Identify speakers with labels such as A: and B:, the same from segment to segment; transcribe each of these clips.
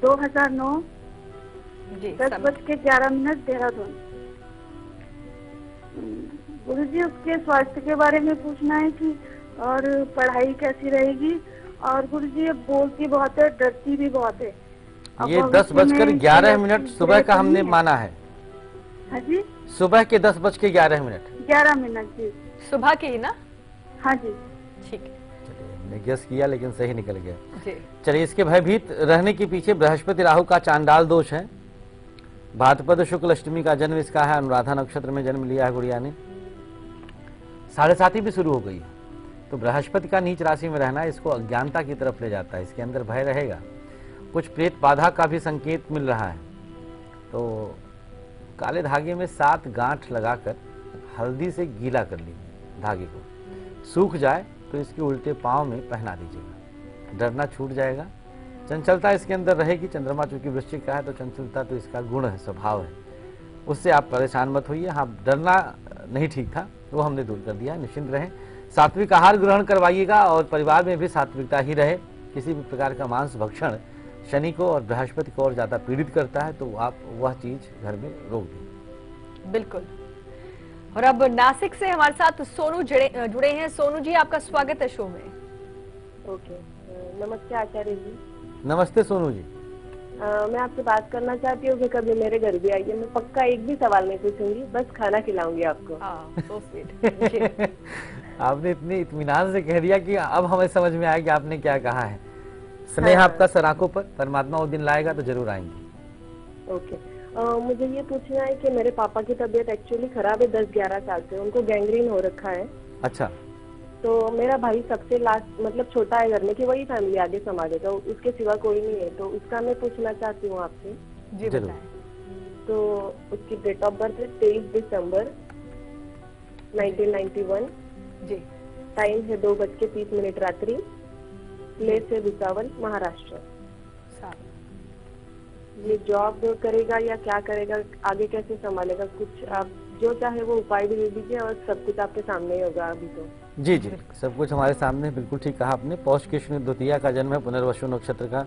A: 2009
B: जी
A: 10:11 देहरादून। गुरु जी उसके स्वास्थ्य के बारे में पूछना है कि और पढ़ाई कैसी रहेगी। और गुरु जी बोलती बहुत है, डरती भी बहुत है। अब
C: ये
A: भविष्य में कोई
C: 10:11
A: अच्छी
C: सुबह
A: ग्रह
C: का
A: तो
C: हमने
A: नहीं है?
C: माना है।
A: हाँ जी,
C: सुबह के 10:11।
A: 11 जी।
B: सुबह की ही ना?
A: हाँ जी।
B: ठीक है
C: चलिए, हमने गेस किया लेकिन सही निकल गया।
B: जी।
C: चलिए, इसके भयभीत रहने के पीछे बृहस्पति राहु का चांडाल दोष है। भाद्रपद शुक्ल अष्टमी का जन्म इसका है। अनुराधा नक्षत्र में जन्म लिया है गुड़िया ने। 7:30 भी शुरू हो गई है, तो बृहस्पति का नीच राशि में रहना इसको अज्ञानता की तरफ ले जाता है। इसके अंदर भय रहेगा। कुछ प्रेत बाधा का भी संकेत मिल रहा है। तो काले धागे में 7 गांठ लगाकर हल्दी से गीला कर लीजिए। धागे को सूख जाए तो इसके उल्टे पांव में पहना दीजिएगा। डरना छूट जाएगा। चंचलता इसके अंदर रहेगी। चंद्रमा चूंकि वृश्चिक का है तो चंचलता तो इसका गुण है, स्वभाव है। उससे आप परेशान मत होइए। हाँ, डरना नहीं ठीक था, वो हमने दूर कर दिया। निश्चिंत रहें। सात्विक आहार ग्रहण करवाइएगा और परिवार में भी सात्विकता ही रहे। किसी भी प्रकार का मांस भक्षण शनि को और बृहस्पति को और ज्यादा पीड़ित करता है, तो आप वह चीज घर में रोक दें।
B: बिल्कुल। और अब नासिक से हमारे साथ सोनू जुड़े हैं। सोनू जी, आपका स्वागत है शो में।
D: ओके, नमस्ते आचार्य जी।
C: नमस्ते सोनू जी।
D: मैं आपसे बात करना चाहती हूँ कि कभी मेरे घर भी आइए। मैं पक्का एक भी सवाल नहीं पूछूंगी, बस खाना खिलाऊंगी आपको।
B: so sweet।
C: आपने इतनी इत्मीनान से कह दिया कि अब हमें समझ में आया कि आपने क्या कहा है। स्नेह आपका सर आंखों पर। परमात्मा वो दिन लाएगा तो जरूर आएंगे।
D: ओके, मुझे ये पूछना है कि मेरे पापा की तबीयत एक्चुअली खराब है 10-11 साल से। उनको गैंग्रीन हो रखा है।
C: अच्छा।
D: तो मेरा भाई सबसे लास्ट मतलब छोटा है घर में, कि वही फैमिली आगे संभालेगा, उसके सिवा कोई नहीं है। तो उसका मैं पूछना चाहती हूँ आपसे।
B: जी
C: जरूर।
D: तो उसकी डेट ऑफ बर्थ है 23 दिसंबर 1991।
B: जी।
D: टाइम है 2:30 रात्रि। प्लेस है भुसावल, महाराष्ट्र। ये जॉब करेगा या क्या करेगा, आगे कैसे संभालेगा, कुछ आप जो चाहे वो उपाय भी दे दीजिए। और सब कुछ आपके सामने ही होगा अभी तो।
C: जी जी, सब कुछ हमारे सामने। बिल्कुल ठीक कहा आपने। पौष कृष्ण द्वितीया का जन्म है। पुनर्वसु नक्षत्र का,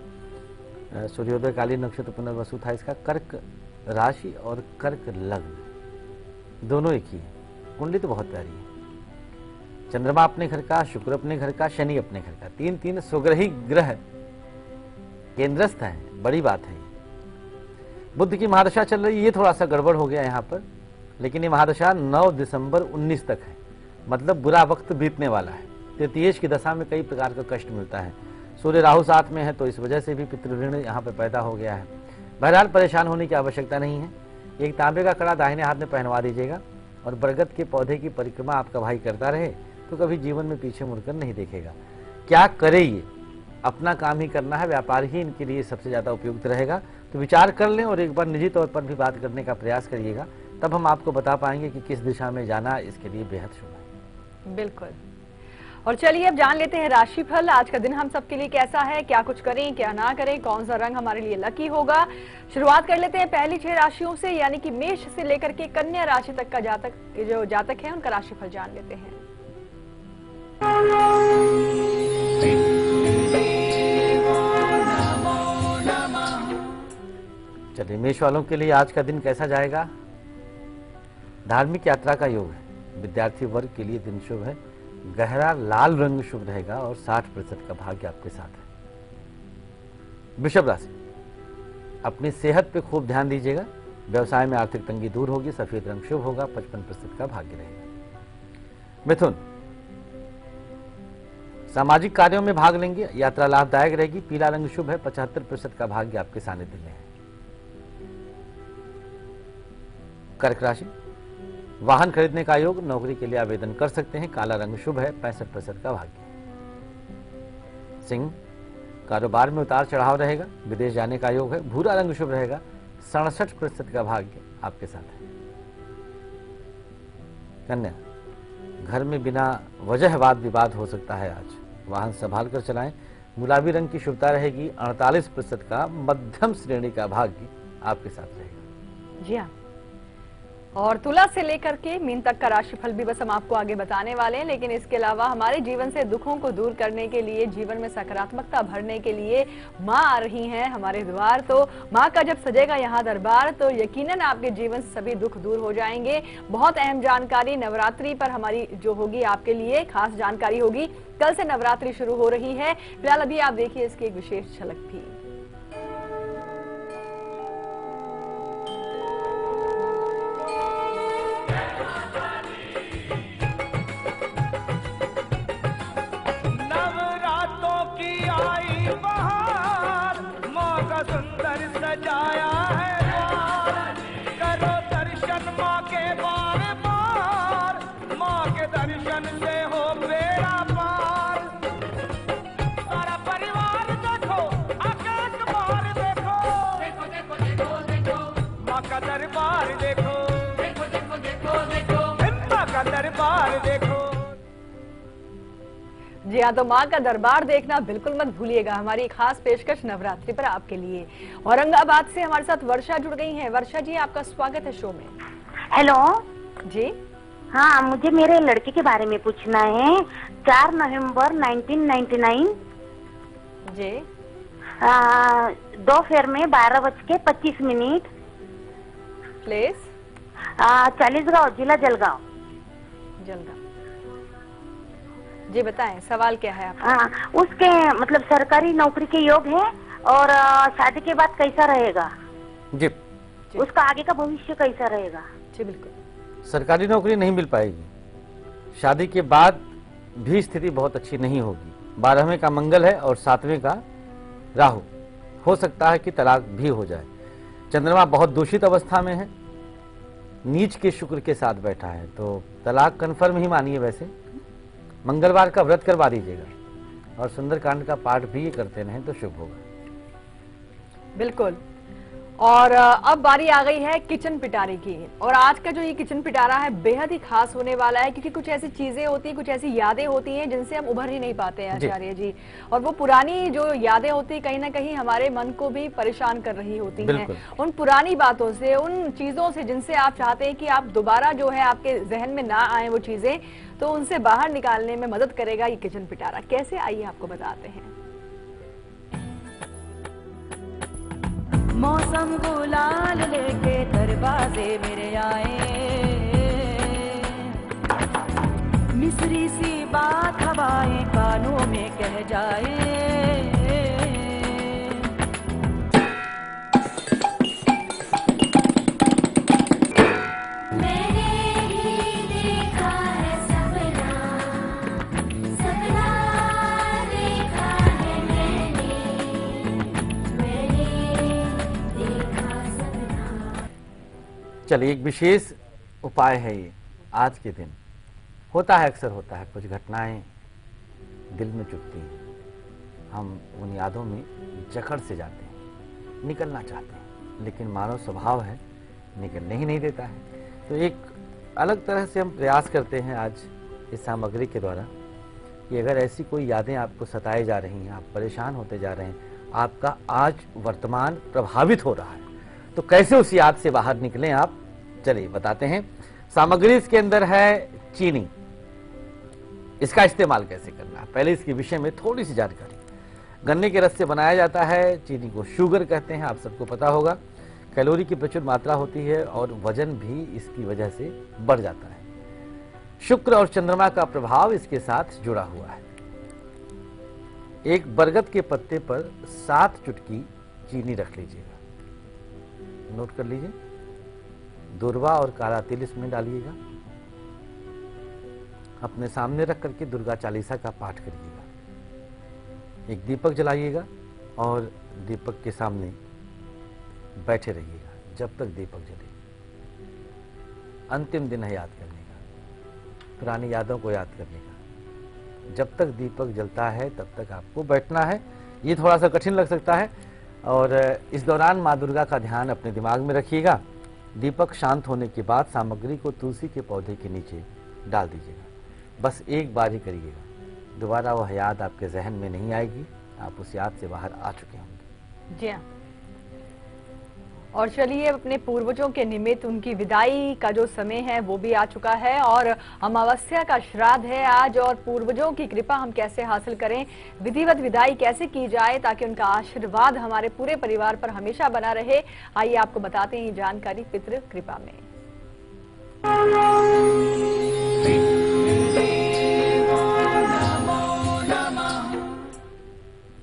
C: सूर्योदय कालीन नक्षत्र पुनर्वसु था इसका। कर्क राशि और कर्क लग्न दोनों एक ही है। कुंडली तो बहुत प्यारी है। चंद्रमा अपने घर का, शुक्र अपने घर का, शनि अपने घर का। 3 स्वग्रही ग्रह केंद्रस्थ है। बड़ी बात है। बुध की महादशा चल रही है। ये थोड़ा सा गड़बड़ हो गया यहाँ पर, लेकिन ये महादशा 9 दिसंबर 19 तक है। मतलब बुरा वक्त बीतने वाला है। तृतीयेश की दशा में कई प्रकार का कष्ट मिलता है। सूर्य राहु साथ में है, तो इस वजह से भी पितृऋण यहाँ पर पैदा हो गया है। बहरहाल परेशान होने की आवश्यकता नहीं है। एक तांबे का कड़ा दाहिने हाथ में पहनवा दीजिएगा और बरगद के पौधे की परिक्रमा आपका भाई करता रहे तो कभी जीवन में पीछे मुड़कर नहीं देखेगा। क्या करे, ये अपना काम ही करना है। व्यापार ही इनके लिए सबसे ज्यादा उपयुक्त रहेगा। तो विचार कर लें और एक बार निजी तौर पर भी बात करने का प्रयास करिएगा, तब हम आपको बता पाएंगे कि किस दिशा में जाना इसके लिए बेहद शुभ है।
B: बिल्कुल। और चलिए अब जान लेते हैं राशिफल। आज का दिन हम सबके लिए कैसा है, क्या कुछ करें क्या ना करें, कौन सा रंग हमारे लिए लकी होगा। शुरुआत कर लेते हैं पहली 6 राशियों से, यानी कि मेष से लेकर के कन्या राशि तक का जो जातक है उनका राशिफल जान लेते हैं।
C: चलिए, मेष वालों के लिए आज का दिन कैसा जाएगा। धार्मिक यात्रा का योग है। विद्यार्थी वर्ग के लिए दिन शुभ है। गहरा लाल रंग शुभ रहेगा और 60% का भाग्य आपके साथ है। वृषभ राशि, अपनी सेहत पे खूब ध्यान दीजिएगा। व्यवसाय में आर्थिक तंगी दूर होगी। सफेद रंग शुभ होगा। 55% का भाग्य रहेगा। मिथुन, सामाजिक कार्यों में भाग लेंगे। यात्रा लाभदायक रहेगी। पीला रंग शुभ है। 75% का भाग्य आपके सानिध्य में है। कर्क राशि, वाहन खरीदने का योग। नौकरी के लिए आवेदन कर सकते हैं। काला रंग शुभ है। 65% का भाग्य। सिंह, कारोबार में उतार चढ़ाव रहेगा। विदेश जाने का योग है। भूरा रंग शुभ रहेगा। 67% का भाग्य आपके साथ है। कन्या, घर में बिना वजह वाद विवाद हो सकता है आज। वाहन संभाल कर चलाएं। गुलाबी रंग की शुभता रहेगी। 48% का मध्यम श्रेणी का भाग्य आपके साथ रहेगा।
B: जी हाँ। और तुला से लेकर के मीन तक का राशिफल भी बस हम आपको आगे बताने वाले हैं, लेकिन इसके अलावा हमारे जीवन से दुखों को दूर करने के लिए, जीवन में सकारात्मकता भरने के लिए माँ आ रही हैं हमारे द्वार। तो माँ का जब सजेगा यहाँ दरबार तो यकीनन आपके जीवन से सभी दुख दूर हो जाएंगे। बहुत अहम जानकारी नवरात्रि पर हमारी जो होगी, आपके लिए खास जानकारी होगी। कल से नवरात्रि शुरू हो रही है। फिलहाल अभी आप देखिए इसकी एक विशेष झलक भी।
E: सजाया है द्वार, करो दर्शन माँ के बार बार, माँ के दर्शन से हो बेड़ा पार। सारा परिवार देखो, आकाश बार देखो, देखो देखो देखो देखो माँ का दरबार देखो, देखो देखो देखो देखो माँ का दरबार देखो।
B: जी हाँ, तो माँ का दरबार देखना बिल्कुल मत भूलिएगा। हमारी खास पेशकश नवरात्रि पर आपके लिए। औरंगाबाद से हमारे साथ वर्षा जुड़ गई हैं। वर्षा जी, आपका स्वागत है शो में।
F: हेलो
B: जी
F: हाँ, मुझे मेरे लड़के के बारे में पूछना है। 4 नवंबर 1999
B: जी
F: दोपहर में 12:25।
B: प्लेस
F: चालीसगांव, जिला जलगांव।
B: जलगांव। जी बताएं, सवाल क्या है आपका?
F: हाँ, उसके मतलब सरकारी नौकरी के योग है और शादी के बाद कैसा रहेगा
C: जी,
F: उसका आगे का भविष्य कैसा रहेगा?
B: जी बिल्कुल।
C: सरकारी नौकरी नहीं मिल पाएगी। शादी के बाद भी स्थिति बहुत अच्छी नहीं होगी। 12वें का मंगल है और 7वें का राहु। हो सकता है कि तलाक भी हो जाए। चंद्रमा बहुत दूषित अवस्था में है, नीच के शुक्र के साथ बैठा है, तो तलाक कन्फर्म ही मानिए। वैसे मंगलवार का व्रत करवा दीजिएगा और सुंदरकांड का पाठ भी करते रहें तो शुभ होगा।
B: बिल्कुल। और अब बारी आ गई है किचन पिटारे की। और आज का जो ये किचन पिटारा है बेहद ही खास होने वाला है, क्योंकि कुछ ऐसी चीजें होती हैं, कुछ ऐसी यादें होती हैं जिनसे हम उभर ही नहीं पाते हैं आचार्य जी। और वो पुरानी जो यादें होती है कहीं ना कहीं हमारे मन को भी परेशान कर रही होती हैं। उन पुरानी बातों से, उन चीजों से जिनसे आप चाहते हैं कि आप दोबारा जो है आपके जहन में ना आए वो चीजें, तो उनसे बाहर निकालने में मदद करेगा ये किचन पिटारा। कैसे, आइए आपको बताते हैं।
G: मौसम गुलाल लेके दरवाजे मेरे आए, मिस्री सी बात हवाएं कानों में कह जाए।
C: चलिए, एक विशेष उपाय है ये आज के दिन। होता है, अक्सर होता है, कुछ घटनाएं दिल में चुभती हैं, हम उन यादों में जकड़ से जाते हैं, निकलना चाहते हैं, लेकिन मानव स्वभाव है निकलने ही नहीं देता है। तो एक अलग तरह से हम प्रयास करते हैं आज इस सामग्री के द्वारा कि अगर ऐसी कोई यादें आपको सताए जा रही हैं, आप परेशान होते जा रहे हैं, आपका आज वर्तमान प्रभावित हो रहा है, तो कैसे उस याद से बाहर निकलें आप, चलिए बताते हैं। सामग्री इसके अंदर है चीनी। इसका इस्तेमाल कैसे करना है, पहले इसके विषय में थोड़ी सी जानकारी। गन्ने के रस से बनाया जाता है। चीनी को शुगर कहते हैं, आप सबको पता होगा। कैलोरी की प्रचुर मात्रा होती है और वजन भी इसकी वजह से बढ़ जाता है। शुक्र और चंद्रमा का प्रभाव इसके साथ जुड़ा हुआ है। एक बरगद के पत्ते पर 7 चुटकी चीनी रख लीजिएगा, नोट कर लीजिए। दूर्वा और काला तिल इसमें डालिएगा। अपने सामने रख करके दुर्गा चालीसा का पाठ करिएगा। एक दीपक जलाइएगा और दीपक के सामने बैठे रहिएगा जब तक दीपक जले। अंतिम दिन है याद करने का, पुरानी यादों को याद करने का। जब तक दीपक जलता है तब तक आपको बैठना है। ये थोड़ा सा कठिन लग सकता है और इस दौरान माँ दुर्गा का ध्यान अपने दिमाग में रखिएगा। दीपक शांत होने के बाद सामग्री को तुलसी के पौधे के नीचे डाल दीजिएगा। बस एक बार ही करिएगा, दोबारा वह याद आपके जहन में नहीं आएगी। आप उस याद से बाहर आ चुके होंगे।
B: जी हाँ। और चलिए अपने पूर्वजों के निमित्त उनकी विदाई का जो समय है वो भी आ चुका है और अमावस्या का श्राद्ध है आज। और पूर्वजों की कृपा हम कैसे हासिल करें, विधिवत विदाई कैसे की जाए ताकि उनका आशीर्वाद हमारे पूरे परिवार पर हमेशा बना रहे, आइए आपको बताते हैं ये जानकारी पितृ कृपा में।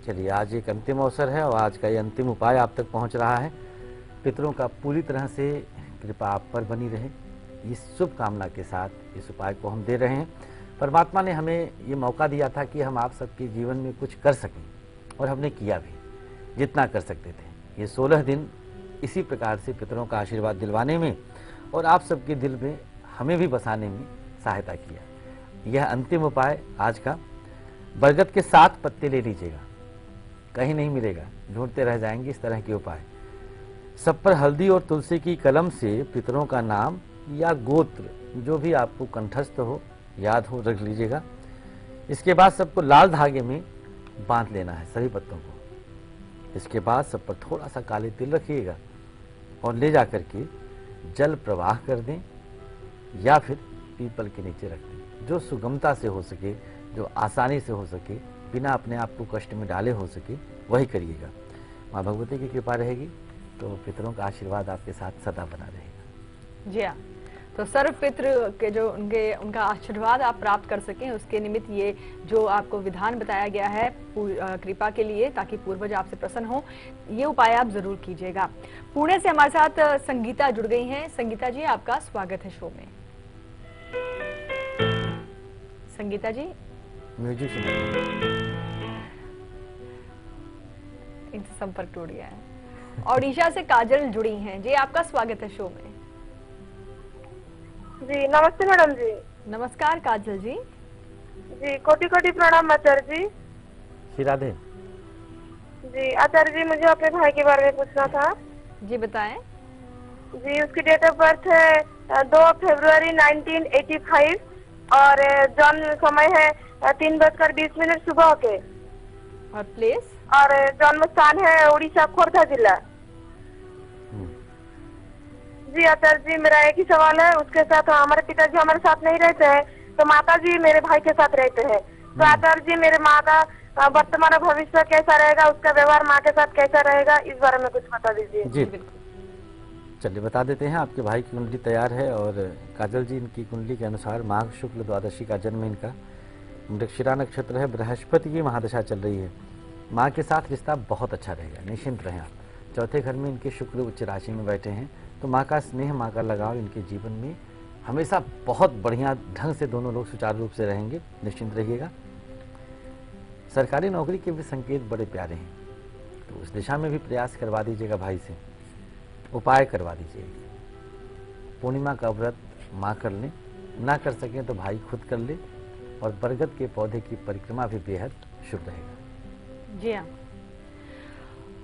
C: चलिए आज एक अंतिम अवसर है और आज का ये अंतिम उपाय आप तक पहुंच रहा है। पितरों का पूरी तरह से कृपा आप पर बनी रहे, इस शुभ कामना के साथ इस उपाय को हम दे रहे हैं। परमात्मा ने हमें ये मौका दिया था कि हम आप सबके जीवन में कुछ कर सकें और हमने किया भी जितना कर सकते थे। ये 16 दिन इसी प्रकार से पितरों का आशीर्वाद दिलवाने में और आप सबके दिल में हमें भी बसाने में सहायता किया। यह अंतिम उपाय आज का, बरगद के 7 पत्ते ले लीजिएगा, कहीं नहीं मिलेगा, ढूंढते रह जाएंगे इस तरह के उपाय। सब पर हल्दी और तुलसी की कलम से पितरों का नाम या गोत्र जो भी आपको कंठस्थ हो, याद हो, रख लीजिएगा। इसके बाद सबको लाल धागे में बांध लेना है सभी पत्तों को। इसके बाद सब पर थोड़ा सा काले तिल रखिएगा और ले जाकर के जल प्रवाह कर दें या फिर पीपल के नीचे रख दें। जो सुगमता से हो सके, जो आसानी से हो सके, बिना अपने आप को कष्ट में डाले हो सके, वही करिएगा। माँ भगवती की कृपा रहेगी तो पितरों का आशीर्वाद आपके साथ सदा बना रहेगा।
B: जी हाँ, तो सर्व पितृ के जो उनका आशीर्वाद आप प्राप्त कर सकें उसके निमित्त ये जो आपको विधान बताया गया है कृपा के लिए, ताकि पूर्वज आपसे प्रसन्न हो, ये उपाय आप जरूर कीजिएगा। पुणे से हमारे साथ संगीता जुड़ गई हैं। संगीता जी, आपका स्वागत है शो में। संगीता जी,
C: म्यूजिक सुनिए।
B: इनसे संपर्क टूट गया है। ओडिशा से काजल जुड़ी हैं। जी, आपका स्वागत है शो में।
A: जी नमस्ते मैडम जी।
B: नमस्कार काजल जी।
A: जी कोटि कोटि प्रणाम आचार्य जी।
C: श्री राधे।
A: जी आचार्य जी, मुझे अपने भाई के बारे में पूछना था।
B: जी बताएं।
A: जी उसकी डेट ऑफ बर्थ है 2 फरवरी 1985 और जन्म समय है 3:20 सुबह के।
B: और प्लेस
A: और जन्म स्थान है उड़ीसा खोर्धा जिला। जी आचार्य जी, मेरा एक ही सवाल है, उसके साथ हमारे पिताजी हमारे साथ नहीं रहते हैं तो माता जी मेरे भाई के साथ रहते हैं। तो आचार्य जी, मेरे माँ का वर्तमान भविष्य कैसा रहेगा, उसका व्यवहार माँ के साथ कैसा रहेगा, इस बारे में कुछ बता दीजिए।
C: जी चलिए बता देते हैं। आपके भाई की कुंडली तैयार है और काजल जी, इनकी कुंडली के अनुसार माघ शुक्ल द्वादशी का जन्म इनका, मृगशिरा नक्षत्र है, बृहस्पति की महादशा चल रही है। माँ के साथ रिश्ता बहुत अच्छा रहेगा, निश्चिंत रहें आप। चौथे घर में इनके शुक्र उच्च राशि में बैठे हैं तो माँ का स्नेह, माँ का लगाव इनके जीवन में हमेशा बहुत बढ़िया ढंग से दोनों लोग सुचारू रूप से रहेंगे, निश्चिंत रहिएगा। सरकारी नौकरी के भी संकेत बड़े प्यारे हैं तो उस दिशा में भी प्रयास करवा दीजिएगा भाई से, उपाय करवा दीजिएगा। पूर्णिमा का व्रत माँ कर लें, ना कर सकें तो भाई खुद कर ले, और बरगद के पौधे की परिक्रमा भी बेहद शुभ रहेगा।
B: जी हाँ।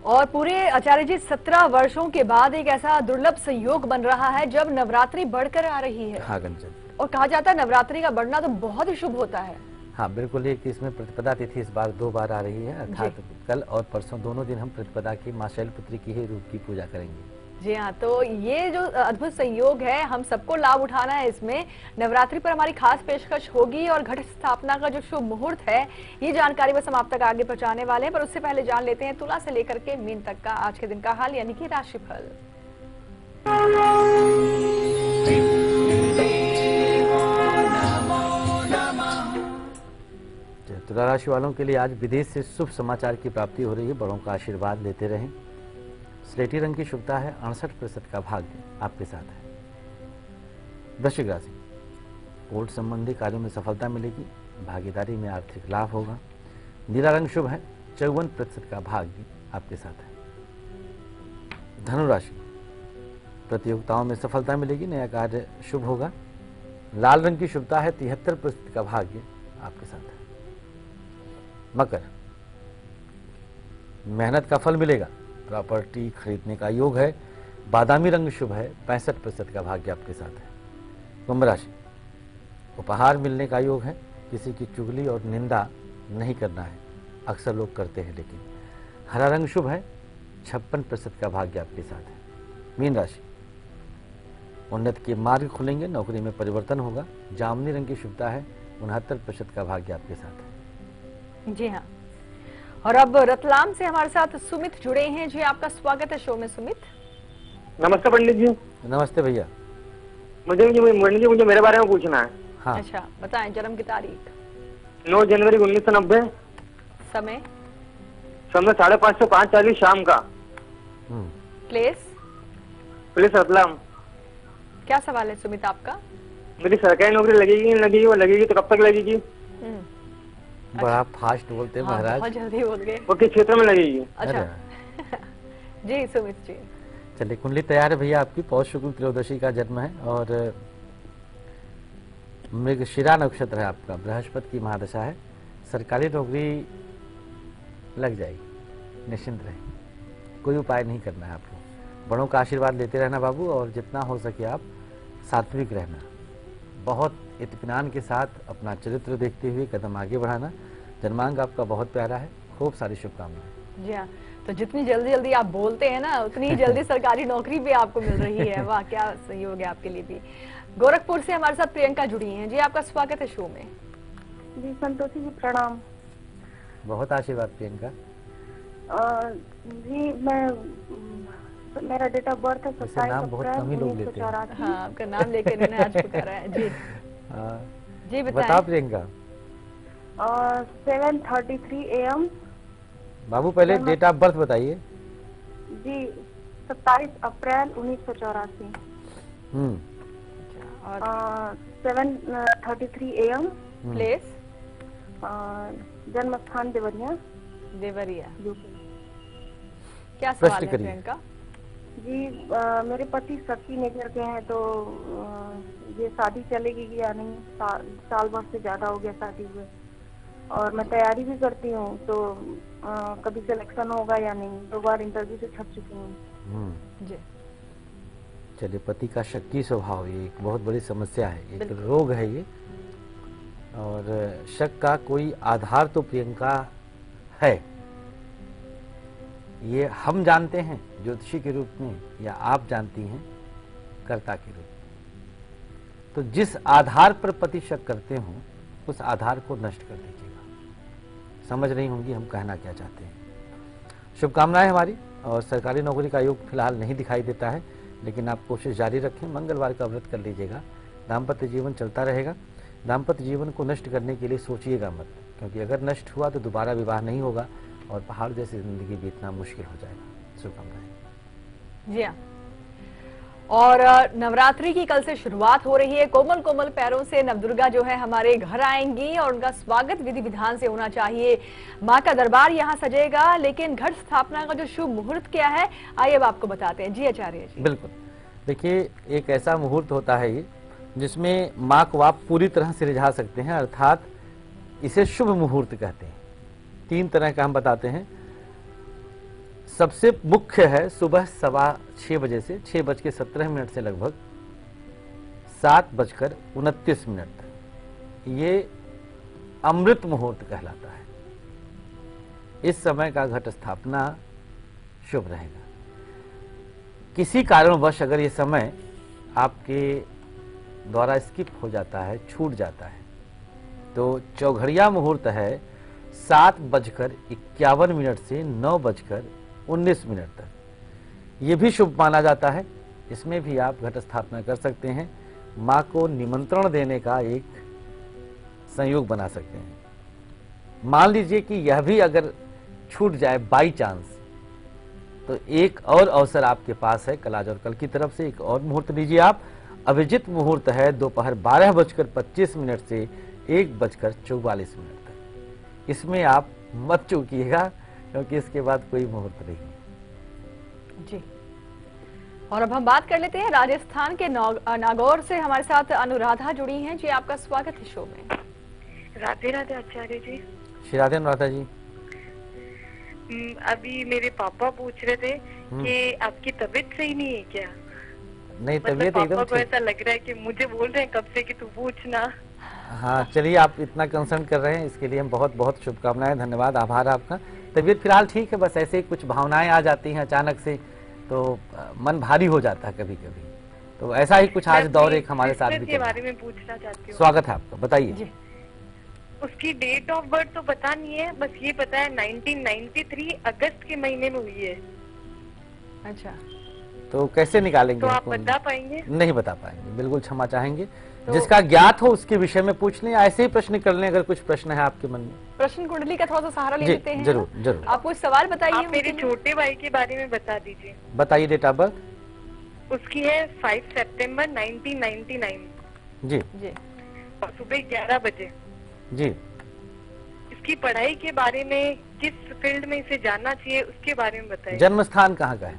B: और पूरे आचार्य जी 17 वर्षों के बाद एक ऐसा दुर्लभ संयोग बन रहा है जब नवरात्रि बढ़कर आ रही है।
C: हाँ गंजन।
B: और कहा जाता है नवरात्रि का बढ़ना तो बहुत ही शुभ होता है।
C: हाँ बिल्कुल, एक इसमें प्रतिपदा तिथि इस बार 2 बार आ रही है, अर्थात कल और परसों दोनों दिन हम प्रतिपदा की माँ शैलपुत्री की ही रूप की पूजा करेंगे।
B: जी हाँ, तो ये जो अद्भुत संयोग है हम सबको लाभ उठाना है। इसमें नवरात्रि पर हमारी खास पेशकश होगी और घट स्थापना का जो शुभ मुहूर्त है, ये जानकारी बस हम आप तक आगे पहुंचाने वाले हैं। पर उससे पहले जान लेते हैं तुला से लेकर के मीन तक का आज के दिन का हाल, यानी कि राशिफल।
C: तुला राशि वालों के लिए आज विदेश से शुभ समाचार की प्राप्ति हो रही है, बड़ों का आशीर्वाद लेते रहें। स्लेटी रंग की शुभता है, 68% का भाग्य आपके साथ है। वृश्चिक राशि, कोर्ट संबंधी कार्यों में सफलता मिलेगी, भागीदारी में आर्थिक लाभ होगा। नीला रंग शुभ है, 54% का भाग्य आपके साथ है। धनु राशि, प्रतियोगिताओं में सफलता मिलेगी, नया कार्य शुभ होगा। लाल रंग की शुभता है, 73% का भाग्य आपके साथ है। मकर, मेहनत का फल मिलेगा, प्रॉपर्टी खरीदने का योग है। बादामी रंग शुभ है, 65% का भाग्य आपके साथ है। कुंभ राशि, उपहार मिलने का योग है, किसी की चुगली और निंदा नहीं करना है, अक्सर लोग करते हैं लेकिन। हरा रंग शुभ है, 56% का भाग्य आपके साथ है। मीन राशि, उन्नति के मार्ग खुलेंगे, नौकरी में परिवर्तन होगा, जामुनी रंग की शुभता है, 69% का भाग्य आपके साथ है।
B: जी हाँ। और अब रतलाम से हमारे साथ सुमित जुड़े हैं। जी आपका स्वागत है शो में सुमित।
H: नमस्ते पंडित जी।
C: नमस्ते भैया।
H: मुझे मेरे बारे में पूछना है।
C: हाँ।
B: अच्छा बताएं, जन्म की तारीख?
H: 9 जनवरी 1990,
B: समय?
H: समय 5:30 से 5:40 शाम का।
B: प्लेस?
H: पुलिस रतलाम।
B: क्या सवाल है सुमित आपका?
H: मेरी सरकारी नौकरी लगेगी नहीं लगेगी, वो लगेगी तो कब तक लगेगी?
C: बड़ा फास्ट बोलते हैं महाराज।
B: बहुत जल्दी बोल गए।
H: वो किस क्षेत्र में लगेगी?
B: अच्छा जी सुमित जी।
C: चलिए कुंडली तैयार है भैया आपकी। पौष शुक्ल त्रयोदशी का जन्म है और मृगशिरा नक्षत्र है आपका, बृहस्पति की महादशा है। सरकारी नौकरी लग जाएगी, निश्चिंत रहे, कोई उपाय नहीं करना है आपको। बड़ों का आशीर्वाद लेते रहना बाबू, और जितना हो सके आप सात्विक रहना, बहुत इत्मीनान के साथ अपना चरित्र देखते हुए कदम आगे बढ़ाना। जन्मांक आपका बहुत प्यारा है, खूब सारी शुभकामनाएं।
B: जी हाँ, तो जितनी जल्दी जल्दी आप बोलते हैं ना, उतनी ही जल्दी सरकारी नौकरी भी आपको मिल रही है। वाह, क्या सहयोग है आपके लिए भी। गोरखपुर से हमारे साथ प्रियंका जुड़ी हैं। जी आपका स्वागत है शो में।
A: जी संतोषी जी प्रणाम।
C: बहुत आशीर्वाद प्रियंका।
A: जी मेरा डेट ऑफ बर्थ है 27
C: नाम बहुत कम ही लोग लेते हैं।
A: 1984।
B: हाँ, आपका नाम लेकर इन्होंने आज पुकारा है। जी जी बताएं।
C: बताओ प्रियंका।
A: 7:33 AM।
C: बाबू पहले डेट ऑफ बर्थ बताइए।
A: जी 27 अप्रैल 1984।
B: और
A: 7:33 AM।
B: प्लेस?
A: जन्म स्थान देवरिया।
B: देवरिया।
A: यूपी।
B: क्या सवाल
C: प्रश्न
B: है
C: करिए।
B: प्रियंका?
A: जी मेरे पति शक्ति नगर के हैं, तो ये शादी चलेगी या नहीं? साल भर से ज्यादा हो गया शादी हुए, और मैं तैयारी भी करती हूँ, तो कभी सिलेक्शन होगा या नहीं? 2 बार इंटरव्यू से छप चुकी हूँ।
B: जी
C: चलिए, पति का शक्की स्वभाव ये एक बहुत बड़ी समस्या है, एक रोग है ये, और शक का कोई आधार तो प्रियंका है, ये हम जानते हैं ज्योतिषी के रूप में, या आप जानती हैं कर्ता के रूप में। तो जिस आधार पर पति शक करते हो, उस आधार को नष्ट कर दीजिएगा। समझ रही होंगी हम कहना क्या चाहते हैं। शुभकामनाएं हमारी। और सरकारी नौकरी का योग फिलहाल नहीं दिखाई देता है, लेकिन आप कोशिश जारी रखें। मंगलवार का व्रत कर लीजिएगा, दाम्पत्य जीवन चलता रहेगा। दाम्पत्य जीवन को नष्ट करने के लिए सोचिएगा मत, क्योंकि अगर नष्ट हुआ तो दोबारा विवाह नहीं होगा और पहाड़ जैसी जिंदगी बीतना मुश्किल हो जाएगा। शुभकामनाएं।
B: जी हाँ। और नवरात्रि की कल से शुरुआत हो रही है। कोमल कोमल पैरों से नवदुर्गा जो है हमारे घर आएंगी, और उनका स्वागत विधि विधान से होना चाहिए। माँ का दरबार यहाँ सजेगा, लेकिन घट स्थापना का जो शुभ मुहूर्त क्या है, आइए अब आपको बताते हैं। जी आचार्य जी।
C: बिल्कुल, देखिए एक ऐसा मुहूर्त होता है ये जिसमें माँ को आप पूरी तरह से रिझा सकते हैं, अर्थात इसे शुभ मुहूर्त कहते हैं। 3 तरह का हम बताते हैं। सबसे मुख्य है सुबह 6:15 बजे से 6:17 से लगभग 7:29 तक। ये अमृत मुहूर्त कहलाता है। इस समय का घट स्थापना शुभ रहेगा। किसी कारणवश अगर ये समय आपके द्वारा स्किप हो जाता है, छूट जाता है, तो चौघड़िया मुहूर्त है 7:51 से 9:19 तक। ये भी शुभ माना जाता है। इसमें भी आप घट स्थापना कर सकते हैं। माँ को निमंत्रण देने का एक संयोग बना सकते हैं। मान लीजिए कि यह भी अगर छूट जाए बाई चांस, तो एक और अवसर आपके पास है। कल आज और कल की तरफ से एक और मुहूर्त लीजिए आप। अभिजित मुहूर्त है दोपहर 12:25 से 1:44 तक। इसमें आप मत चूकिएगा, क्योंकि इसके बाद कोई मुहूर्त नहीं।
B: जी, और अब हम बात कर लेते हैं राजस्थान के नागौर से हमारे साथ अनुराधा जुड़ी हैं। जी आपका स्वागत है शो में।
I: राधे राधे आचार्य जी।
C: श्री राधे अनुराधा जी।
I: अभी मेरे पापा पूछ रहे थे कि आपकी तबीयत सही नहीं है क्या?
C: नहीं, तबीयत
I: मतलब
C: एकदम
I: पापा को
C: ठीक।
I: ऐसा लग रहा है कि मुझे बोल रहे हैं कब से कि तू पूछना।
C: हाँ चलिए, आप इतना कंसर्न कर रहे हैं, इसके लिए हम बहुत बहुत शुभकामनाएं, धन्यवाद, आभार आपका। तबीयत फिलहाल ठीक है, बस ऐसे ही कुछ भावनाएं आ जाती हैं अचानक से, तो मन भारी हो जाता है कभी कभी। तो ऐसा ही कुछ आज दौर एक हमारे साथ भी
I: के बारे में पूछना चाहती हूँ।
C: स्वागत है आपका, बताइए।
I: उसकी डेट ऑफ बर्थ तो पता नहीं है, बस ये पता है 1993 अगस्त के महीने में हुई है।
B: अच्छा,
C: तो कैसे निकालेंगे?
I: तो आप बता पाएंगे?
C: नहीं बता पाएंगे, बिल्कुल क्षमा चाहेंगे। तो जिसका ज्ञात हो उसके विषय में पूछ लें, ऐसे ही प्रश्न कर लें अगर कुछ प्रश्न है आपके मन में।
B: प्रश्न कुंडली का थोड़ा सा सहारा ले लेते हैं।
C: जरूर जरूर।
B: आप कुछ सवाल बताइए।
I: आप मेरे छोटे भाई के बारे में बता दीजिए।
C: बताइए डेट ऑफ बर्थ।
I: उसकी है 5 सितंबर 1999।
C: जी
B: जी।
I: और सुबह 11 बजे।
C: जी।
I: इसकी पढ़ाई के बारे में, किस फील्ड में इसे जाना चाहिए उसके बारे में बताइए।
C: जन्म स्थान कहाँ का है?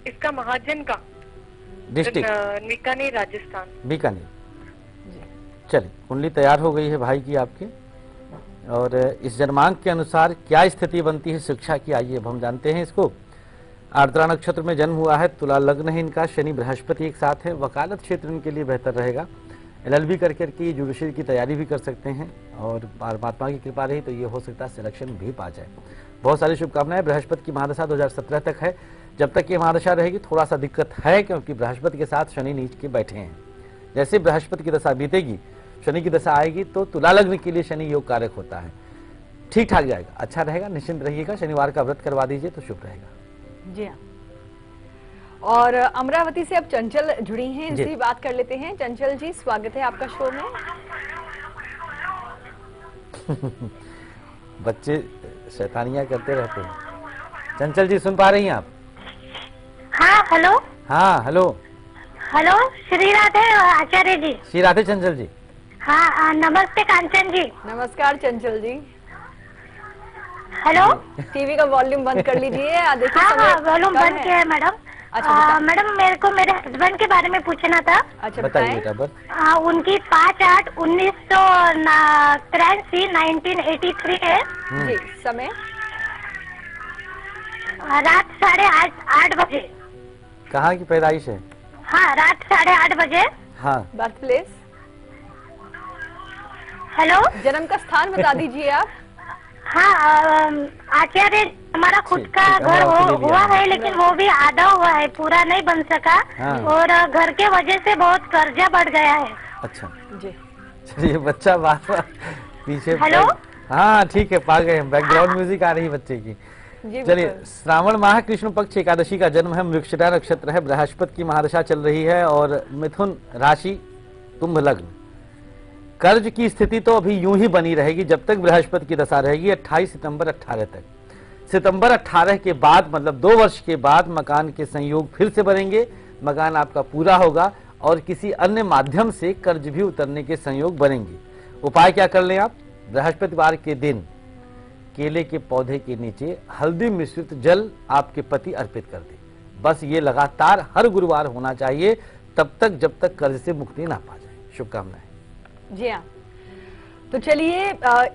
I: इसका महाजन का
C: डिस्ट्रिक्ट
I: बीकानेर, राजस्थान।
C: बीकानेर। चलिए, कुंडली तैयार हो गई है भाई की आपकी, और इस जन्मांक के अनुसार क्या स्थिति बनती है शिक्षा की, आइए अब हम जानते हैं इसको। आर्द्रा नक्षत्र में जन्म हुआ है, तुला लग्न है इनका, शनि बृहस्पति एक साथ है। वकालत क्षेत्र इनके लिए बेहतर रहेगा। LLB करके जुडिशरी की तैयारी भी कर सकते हैं, और परमात्मा की कृपा रही तो ये हो सकता है सिलेक्शन भी पा जाए। बहुत सारी शुभकामनाएं। बृहस्पति की महादशा 2017 तक है। जब तक ये महादशा रहेगी थोड़ा सा दिक्कत है, क्योंकि बृहस्पति के साथ शनि नीच के बैठे हैं। जैसे बृहस्पति की दशा बीतेगी, शनि की दशा आएगी, तो तुला लग्न के लिए शनि योग कारक होता है। ठीक ठाक जाएगा, अच्छा रहेगा, निश्चिंत रहिएगा। शनिवार का व्रत करवा दीजिए तो शुभ रहेगा। जी हाँ।
B: और अमरावती से अब चंचल जुड़ी हैं, इनसे भी बात कर लेते हैं। चंचल जी, स्वागत है आपका शो में।
C: बच्चे शैतानियां करते रहते हैं। चंचल जी, सुन पा रही हैं आप?
F: हाँ हेलो।
C: हाँ हेलो।
F: हेलो, श्री राधे आचार्य जी।
C: श्री राधे चंचल जी।
F: हाँ नमस्ते कांचन जी।
B: नमस्कार चंचल जी।
F: हेलो।
B: टीवी का वॉल्यूम बंद कर लीजिए। देखिए
F: हाँ वॉल्यूम बंद किया है मैडम।
B: अच्छा
F: मैडम, मेरे को मेरे हस्बैंड के बारे में पूछना था।
B: अच्छा
C: बताइए।
F: उनकी 5/8/1983 1983 है
B: जी। समय?
F: रात 8:30 बजे।
C: कहाँ की पैदाइश है?
F: हाँ, रात 8:30 बजे।
C: हाँ।
B: Birth place?
F: हेलो।
B: जन्म का स्थान बता दीजिए आप।
F: हाँ, आचार्य, हमारा खुद का घर हुआ है, लेकिन वो भी आधा हुआ है, पूरा नहीं बन सका।
C: हाँ।
F: और घर के वजह से बहुत कर्जा बढ़ गया है।
C: अच्छा
B: जी।
C: चलिए, बच्चा बार पीछे।
F: हेलो।
C: हाँ ठीक है, पा गए हम। बैकग्राउंड म्यूजिक आ रही है बच्चे की। चलिए, श्रावण माह कृष्ण पक्ष एकादशी का जन्म है, मृगशिरा नक्षत्र है, बृहस्पति की महादशा चल रही है, और मिथुन राशि, कुंभ लग्न। कर्ज की स्थिति तो अभी यूं ही बनी रहेगी जब तक बृहस्पति की दशा रहेगी, 28 सितंबर 18 तक। सितंबर 18 के बाद, मतलब 2 वर्ष के बाद, मकान के संयोग फिर से बनेंगे, मकान आपका पूरा होगा, और किसी अन्य माध्यम से कर्ज भी उतरने के संयोग बनेंगे। उपाय क्या कर लें आप? बृहस्पतिवार के दिन केले के पौधे के नीचे हल्दी मिश्रित जल आपके पति अर्पित कर दे। बस ये लगातार हर गुरुवार होना चाहिए, तब तक जब तक कर्ज से मुक्ति ना पा जाए। शुभकामनाएं।
B: जी हाँ, तो चलिए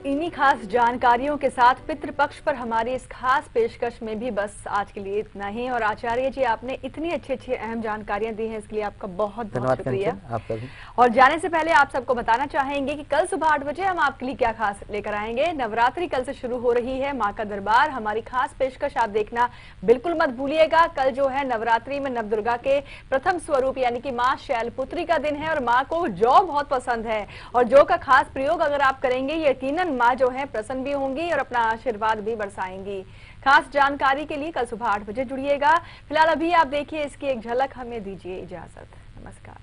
B: इन्हीं खास जानकारियों के साथ पितृपक्ष पर हमारी इस खास पेशकश में भी बस आज के लिए इतना ही। और आचार्य जी, आपने इतनी अच्छी अहम जानकारियां दी हैं, इसके लिए आपका बहुत बहुत शुक्रिया।
C: आपका भी।
B: और जाने से पहले आप सबको बताना चाहेंगे कि कल सुबह 8 बजे हम आपके लिए क्या खास लेकर आएंगे। नवरात्रि कल से शुरू हो रही है, माँ का दरबार, हमारी खास पेशकश आप देखना बिल्कुल मत भूलिएगा। कल जो है नवरात्रि में नवदुर्गा के प्रथम स्वरूप यानी कि माँ शैलपुत्री का दिन है, और माँ को जौ बहुत पसंद है, और जौ का खास प्रयोग अगर आप करेंगे यकीनन माँ जो है प्रसन्न भी होंगी और अपना आशीर्वाद भी बरसाएंगी। खास जानकारी के लिए कल सुबह 8 बजे जुड़िएगा। फिलहाल अभी आप देखिए इसकी एक झलक, हमें दीजिए इजाजत। नमस्कार।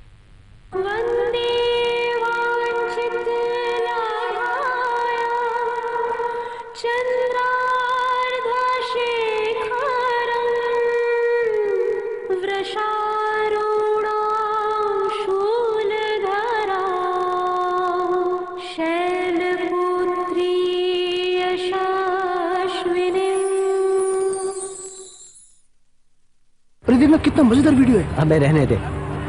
J: वंदे वांछित चंद्रार्धशेखरं वृषारूढो शूलधरा शैलपुत्री यशस्विनी।
K: प्रदीप, में कितना मजेदार वीडियो है।
L: हमें रहने दे,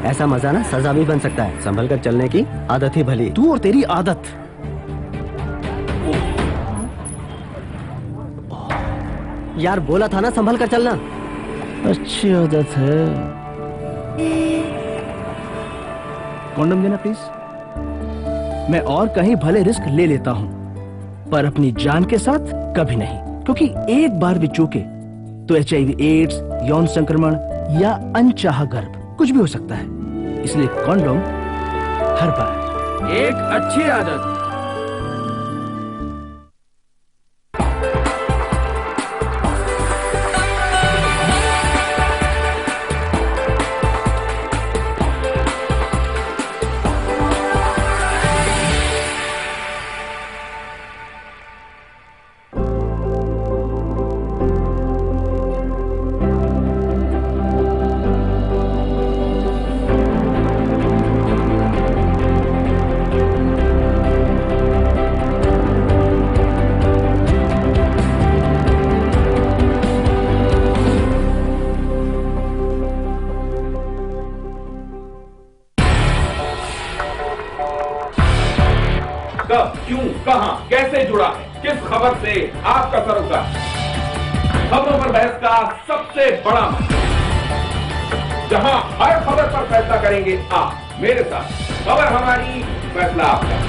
L: ऐसा मजा ना सजा भी बन सकता है। संभल कर चलने की आदत ही भली।
K: तू और तेरी आदत।
L: यार बोला था ना संभल कर चलना।
K: अच्छी आदत है। कॉन्डम देना प्लीज। मैं और कहीं भले रिस्क ले लेता हूं, पर अपनी जान के साथ कभी नहीं, क्योंकि एक बार भी चूके तो HIV एड्स, यौन संक्रमण या अनचाहा गर्भ कुछ भी हो सकता है। इसलिए कॉन्डोम हर बार
M: एक अच्छी आदत।
N: कब, क्यों, कहां, कैसे जुड़ा है, किस खबर से आपका सरोकार। खबरों पर बहस का सबसे बड़ा मंच, जहां हर खबर पर फैसला करेंगे आप मेरे साथ। खबर हमारी, फैसला आपका।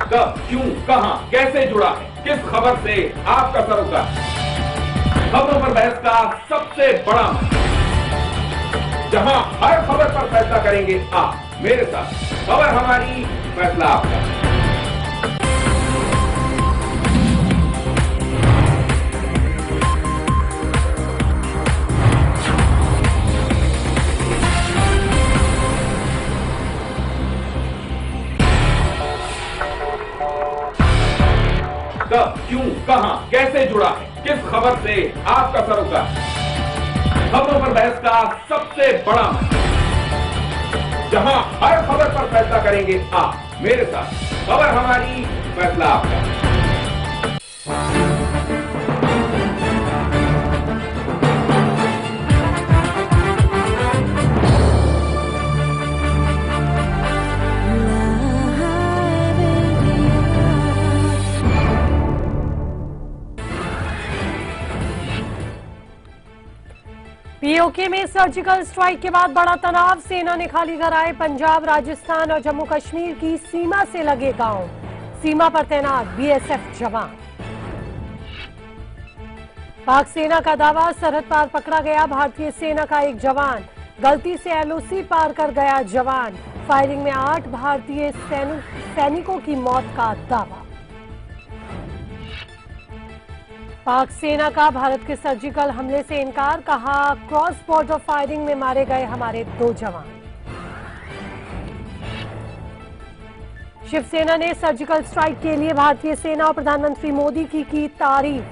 N: कब, क्यों, कहां, कैसे जुड़ा है, किस खबर से आपका सरोकार। खबरों पर बहस का सबसे बड़ा मंच, जहां हर खबर पर फैसला करेंगे आप मेरे साथ। खबर हमारी, फैसला आपका। कब, क्यों, कहां, कैसे जुड़ा है, किस खबर से आपका सरोकार। खबरों पर बहस का सबसे बड़ा मंच, जहां हर खबर पर फैसला करेंगे आप मेरे साथ। खबर हमारी, फैसला आपका।
O: पीओके में सर्जिकल स्ट्राइक के बाद बड़ा तनाव। सेना ने खाली कराए पंजाब, राजस्थान और जम्मू कश्मीर की सीमा से लगे गांव। सीमा पर तैनात बीएसएफ जवान। पाक सेना का दावा, सरहद पार पकड़ा गया भारतीय सेना का एक जवान। गलती से एलओसी पार कर गया जवान। फायरिंग में 8 भारतीय सैनिकों की मौत का दावा। पाक सेना का भारत के सर्जिकल हमले से इनकार। कहा, क्रॉस बॉर्डर फायरिंग में मारे गए हमारे 2 जवान। शिवसेना ने सर्जिकल स्ट्राइक के लिए भारतीय सेना और प्रधानमंत्री मोदी की तारीफ।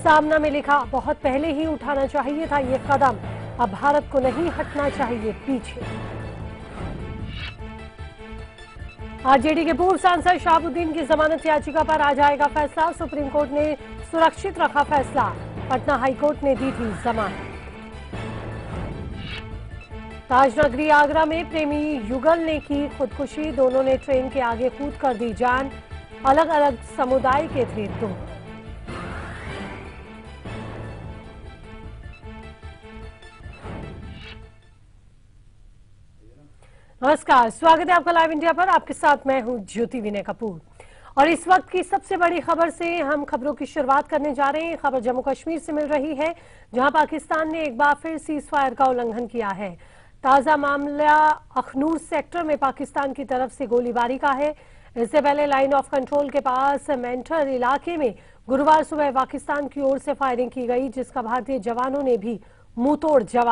O: सामना में लिखा, बहुत पहले ही उठाना चाहिए था ये कदम, अब भारत को नहीं हटना चाहिए पीछे। आरजेडी के पूर्व सांसद शहाबुद्दीन की जमानत याचिका पर आज आएगा फैसला। सुप्रीम कोर्ट ने सुरक्षित रखा फैसला, पटना हाईकोर्ट ने दी थी जमानत। ताजनगरी आगरा में प्रेमी युगल ने की खुदकुशी। दोनों ने ट्रेन के आगे कूद कर दी जान। अलग अलग समुदाय के थे दोनों। नमस्कार, स्वागत है आपका लाइव इंडिया पर। आपके साथ मैं हूं ज्योति विनय कपूर। और इस वक्त की सबसे बड़ी खबर से हम खबरों की शुरुआत करने जा रहे हैं। खबर जम्मू कश्मीर से मिल रही है, जहां पाकिस्तान ने एक बार फिर सीज फायर का उल्लंघन किया है। ताजा मामला अखनूर सेक्टर में पाकिस्तान की तरफ से गोलीबारी का है। इससे पहले लाइन ऑफ कंट्रोल के पास मेंटर इलाके में गुरुवार सुबह पाकिस्तान की ओर से फायरिंग की गई, जिसका भारतीय जवानों ने भी मुंहतोड़ जवाब